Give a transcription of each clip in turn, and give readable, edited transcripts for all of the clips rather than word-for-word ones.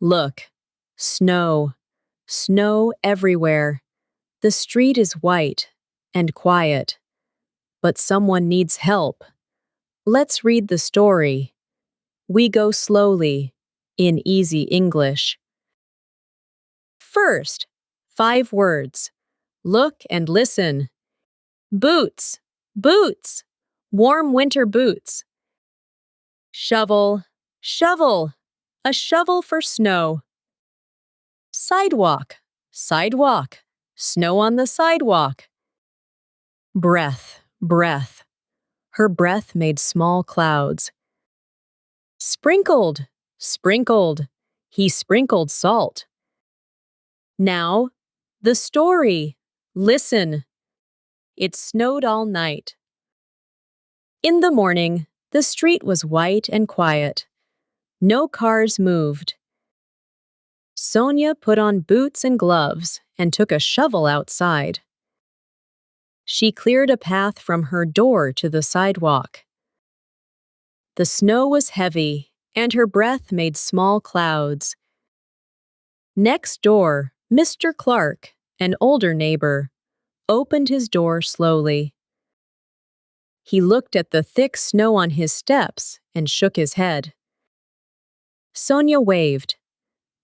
Look, snow, snow everywhere. The street is white and quiet, but someone needs help. Let's read the story. We go slowly, in easy English. First, 5 words. Look and listen. Boots, boots, warm winter boots. Shovel, shovel, a shovel for snow. Sidewalk, sidewalk, snow on the sidewalk. Breath, breath. Her breath made small clouds. Sprinkled, sprinkled. He sprinkled salt. Now, the story. Listen. It snowed all night. In the morning, the street was white and quiet. No cars moved. Sonia put on boots and gloves and took a shovel outside. She cleared a path from her door to the sidewalk. The snow was heavy, and her breath made small clouds. Next door, Mr. Clark, an older neighbor, opened his door slowly. He looked at the thick snow on his steps and shook his head. Sonia waved.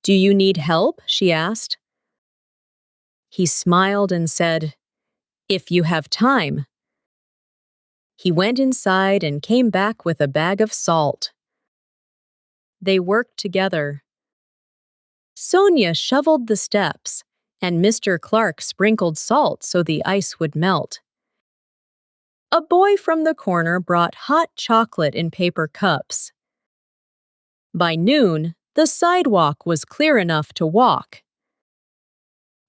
"Do you need help?" she asked. He smiled and said, "If you have time." He went inside and came back with a bag of salt. They worked together. Sonia shoveled the steps, and Mr. Clark sprinkled salt so the ice would melt. A boy from the corner brought hot chocolate in paper cups. By noon, the sidewalk was clear enough to walk.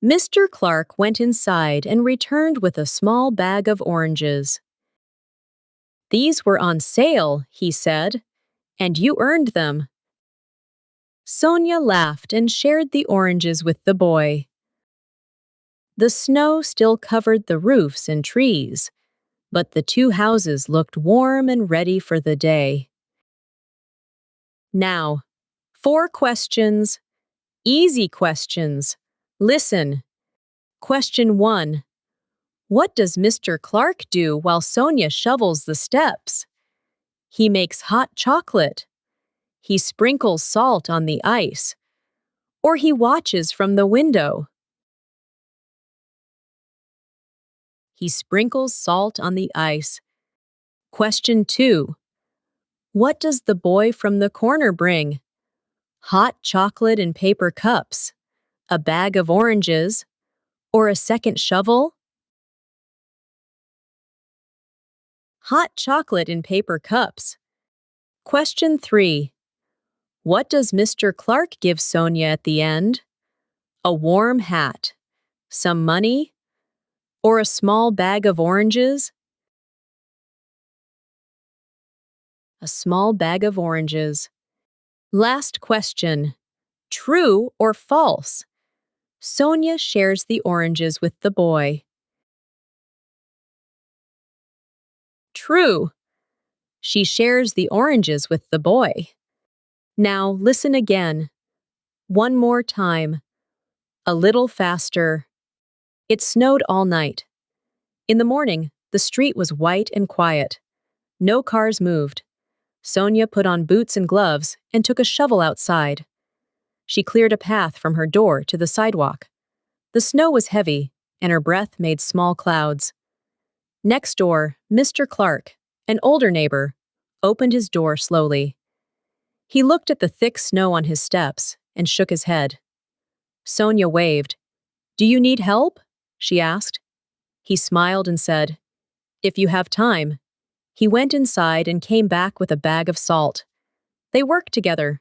Mr. Clark went inside and returned with a small bag of oranges. "These were on sale," he said, "and you earned them." Sonia laughed and shared the oranges with the boy. The snow still covered the roofs and trees, but the 2 houses looked warm and ready for the day. Now, 4 questions. Easy questions. Listen. Question 1. What does Mr. Clark do while Sonia shovels the steps? He makes hot chocolate. He sprinkles salt on the ice. Or he watches from the window. He sprinkles salt on the ice. Question 2. What does the boy from the corner bring? Hot chocolate in paper cups, a bag of oranges, or a second shovel? Hot chocolate in paper cups. Question 3. What does Mr. Clark give Sonia at the end? A warm hat, some money, or a small bag of oranges? A small bag of oranges. Last question. True or false? Sonia shares the oranges with the boy. True. She shares the oranges with the boy. Now listen again. One more time. A little faster. It snowed all night. In the morning, the street was white and quiet. No cars moved. Sonia put on boots and gloves and took a shovel outside. She cleared a path from her door to the sidewalk. The snow was heavy, and her breath made small clouds. Next door, Mr. Clark, an older neighbor, opened his door slowly. He looked at the thick snow on his steps and shook his head. Sonia waved. "Do you need help?" she asked. He smiled and said, "If you have time." He went inside and came back with a bag of salt. They worked together.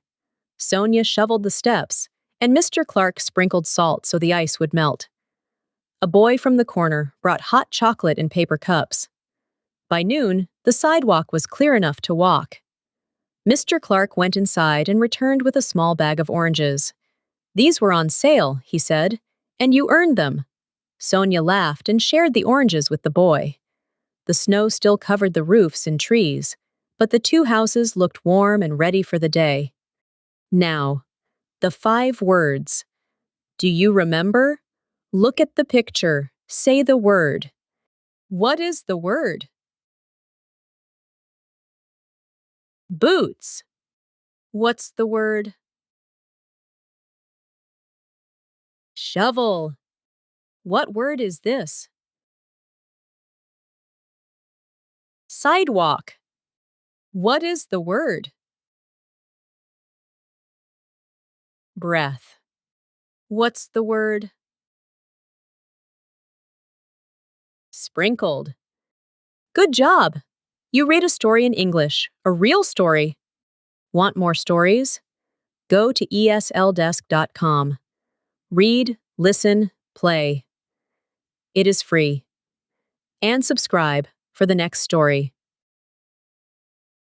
Sonia shoveled the steps, and Mr. Clark sprinkled salt so the ice would melt. A boy from the corner brought hot chocolate in paper cups. By noon, the sidewalk was clear enough to walk. Mr. Clark went inside and returned with a small bag of oranges. "These were on sale," he said, "and you earned them." Sonia laughed and shared the oranges with the boy. The snow still covered the roofs and trees, but the 2 houses looked warm and ready for the day. Now, The 5 words. Do you remember? Look at the picture. Say the word. What is the word? Boots. What's the word? Shovel. What word is this? Sidewalk. What is the word? Breath. What's the word? Sprinkled. Good job! You read a story in English, a real story. Want more stories? Go to esldesk.com. Read, listen, play. It is free. And subscribe for the next story.